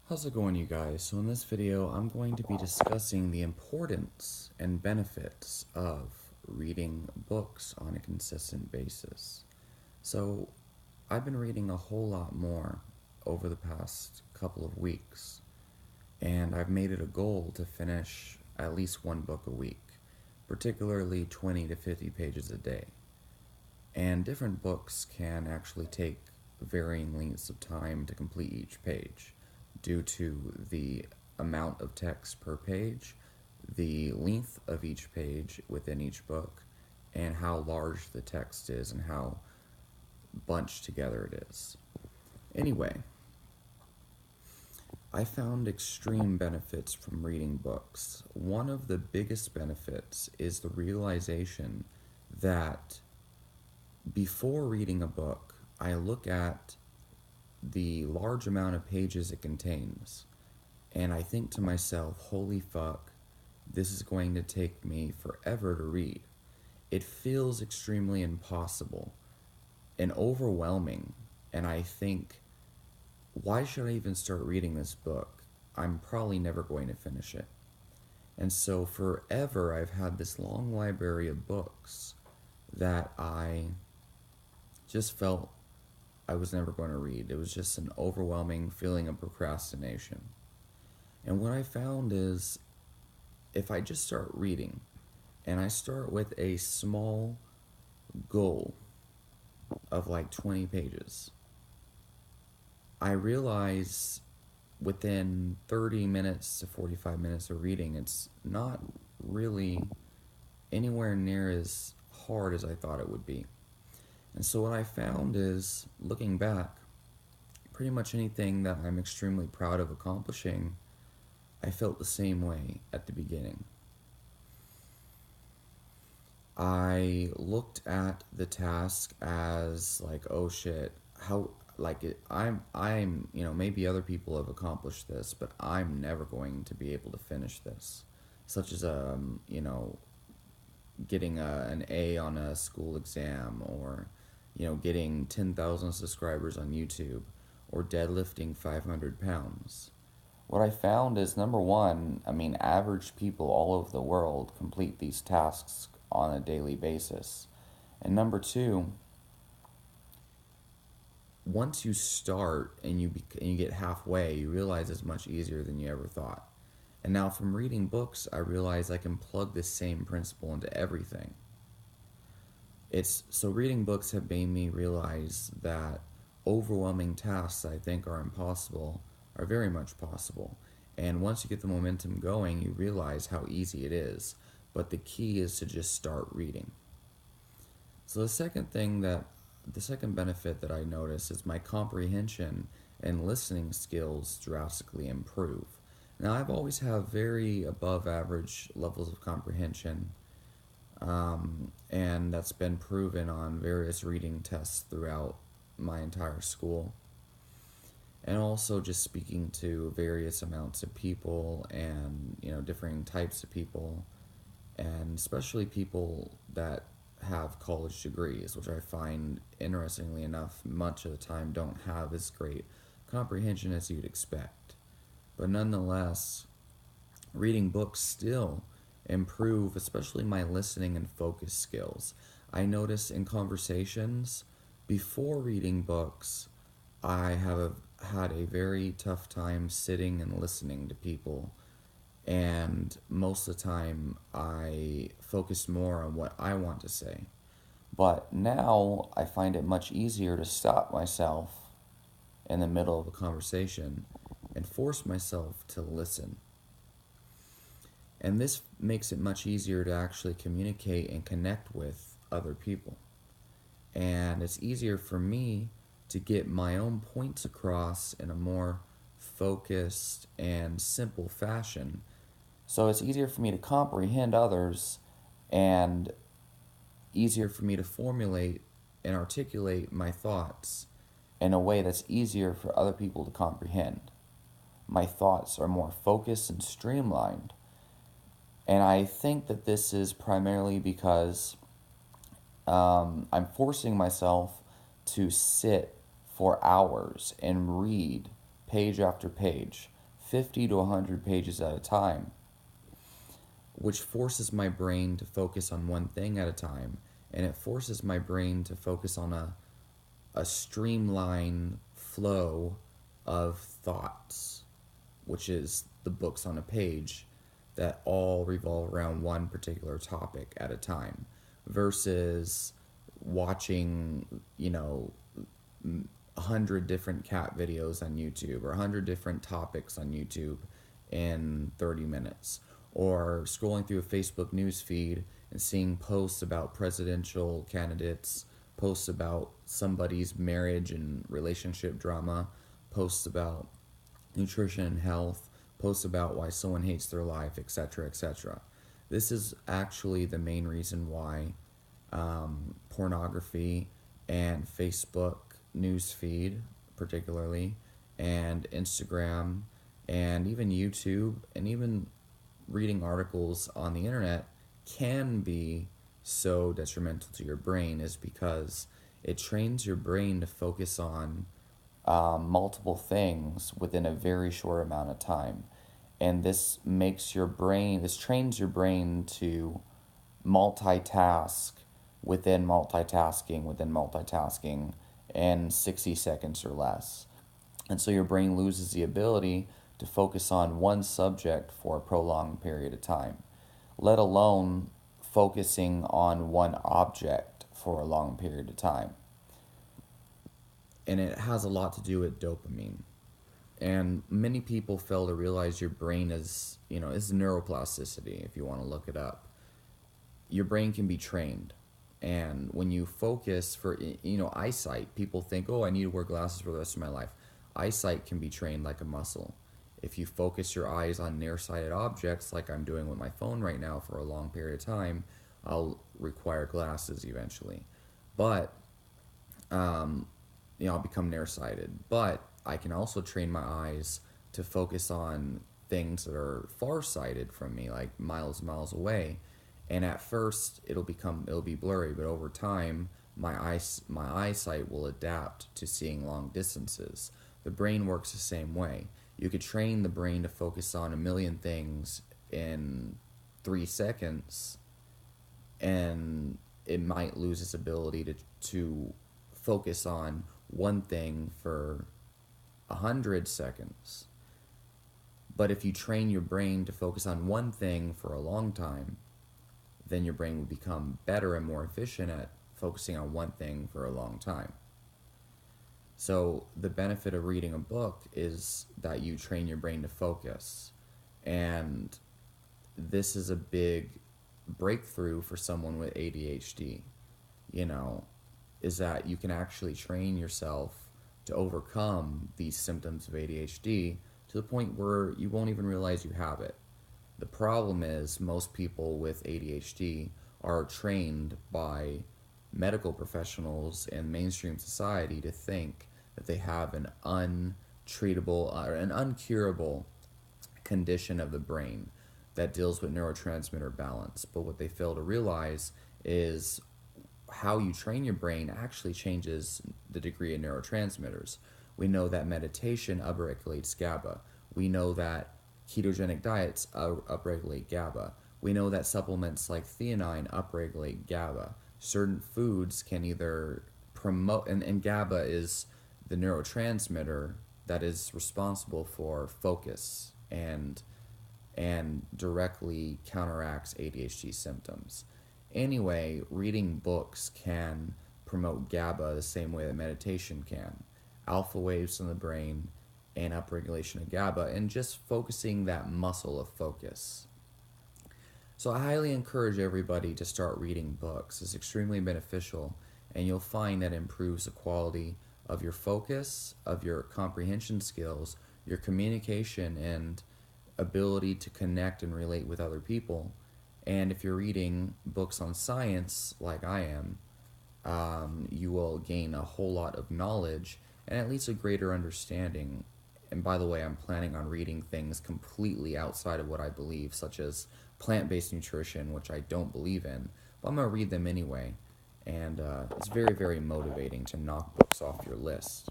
How's it going, you guys? So in this video, I'm going to be discussing the importance and benefits of reading books on a consistent basis. So I've been reading a whole lot more over the past couple of weeks, and I've made it a goal to finish at least one book a week, particularly 20 to 50 pages a day. And different books can actually take varying lengths of time to complete each page due to the amount of text per page, the length of each page within each book, and how large the text is and how bunched together it is. Anyway, I found extreme benefits from reading books. One of the biggest benefits is the realization that before reading a book, I look at the large amount of pages it contains, and I think to myself, holy fuck, this is going to take me forever to read. It feels extremely impossible and overwhelming, and I think, why should I even start reading this book? I'm probably never going to finish it. And so forever I've had this long library of books that I just felt I was never going to read. It was just an overwhelming feeling of procrastination. And what I found is if I just start reading and I start with a small goal of like 20 pages, I realize within 30 minutes to 45 minutes of reading, it's not really anywhere near as hard as I thought it would be. And so what I found is, looking back, pretty much anything that I'm extremely proud of accomplishing, I felt the same way at the beginning. I looked at the task as like, oh shit, how like it, maybe other people have accomplished this, but I'm never going to be able to finish this. Such as getting an A on a school exam, or getting 10,000 subscribers on YouTube, or deadlifting 500 pounds. What I found is, number one, average people all over the world complete these tasks on a daily basis. And number two, once you start and you get halfway, you realize it's much easier than you ever thought. And now from reading books, I realize I can plug this same principle into everything. It's so reading books have made me realize that overwhelming tasks I think are impossible are very much possible. And once you get the momentum going, you realize how easy it is. But the key is to just start reading. So the second benefit that I notice is my comprehension and listening skills drastically improve. Now, I've always had very above average levels of comprehension, and that's been proven on various reading tests throughout my entire school. And also just speaking to various amounts of people and, differing types of people, and especially people that have college degrees, which I find, interestingly enough, much of the time don't have as great comprehension as you'd expect. But nonetheless, reading books still improve, especially my listening and focus skills. I notice in conversations before reading books, I have had a very tough time sitting and listening to people, and most of the time I focus more on what I want to say. But now I find it much easier to stop myself in the middle of a conversation and force myself to listen. And this makes it much easier to actually communicate and connect with other people. And it's easier for me to get my own points across in a more focused and simple fashion. So it's easier for me to comprehend others, and easier for me to formulate and articulate my thoughts in a way that's easier for other people to comprehend. My thoughts are more focused and streamlined. And I think that this is primarily because I'm forcing myself to sit for hours and read page after page. 50 to 100 pages at a time, which forces my brain to focus on one thing at a time, and it forces my brain to focus on a streamlined flow of thoughts, which is the books on a page that all revolve around one particular topic at a time, versus watching, 100 different cat videos on YouTube, or 100 different topics on YouTube in 30 minutes, or scrolling through a Facebook news feed and seeing posts about presidential candidates, posts about somebody's marriage and relationship drama, posts about nutrition and health, posts about why someone hates their life, etc., etc. This is actually the main reason why pornography and Facebook news feed, particularly, and Instagram, and even YouTube, and even reading articles on the internet can be so detrimental to your brain, is because it trains your brain to focus on multiple things within a very short amount of time. And this trains your brain to multitask within multitasking in 60 seconds or less. And so your brain loses the ability to focus on one subject for a prolonged period of time, let alone focusing on one object for a long period of time. And it has a lot to do with dopamine. And many people fail to realize your brain is neuroplasticity, if you want to look it up. Your brain can be trained. And when you focus for, eyesight, people think, oh, I need to wear glasses for the rest of my life. Eyesight can be trained like a muscle. If you focus your eyes on nearsighted objects, like I'm doing with my phone right now for a long period of time, I'll require glasses eventually. But, I'll become nearsighted. But I can also train my eyes to focus on things that are farsighted from me, like miles and miles away. And at first it'll be blurry, but over time my eyesight will adapt to seeing long distances. The brain works the same way. You could train the brain to focus on a million things in 3 seconds, and it might lose its ability to focus on one thing for 100 seconds. But if you train your brain to focus on one thing for a long time, then your brain will become better and more efficient at focusing on one thing for a long time. So the benefit of reading a book is that you train your brain to focus. And this is a big breakthrough for someone with ADHD, is that you can actually train yourself to overcome these symptoms of ADHD to the point where you won't even realize you have it. The problem is most people with ADHD are trained by medical professionals and mainstream society to think that they have an untreatable or an uncurable condition of the brain that deals with neurotransmitter balance. But what they fail to realize is how you train your brain actually changes the degree of neurotransmitters. We know that meditation upregulates GABA. We know that ketogenic diets upregulate GABA. We know that supplements like theanine upregulate GABA. Certain foods can either promote, and GABA is the neurotransmitter that is responsible for focus and directly counteracts ADHD symptoms. Anyway, reading books can promote GABA the same way that meditation can. Alpha waves in the brain and upregulation of GABA, and just focusing that muscle of focus. So I highly encourage everybody to start reading books. It's extremely beneficial, and you'll find that it improves the quality of your focus, of your comprehension skills, your communication, and ability to connect and relate with other people. And if you're reading books on science, like I am, you will gain a whole lot of knowledge and at least a greater understanding. And by the way, I'm planning on reading things completely outside of what I believe, such as plant-based nutrition, which I don't believe in, but I'm going to read them anyway. And it's very, very motivating to knock books off your list.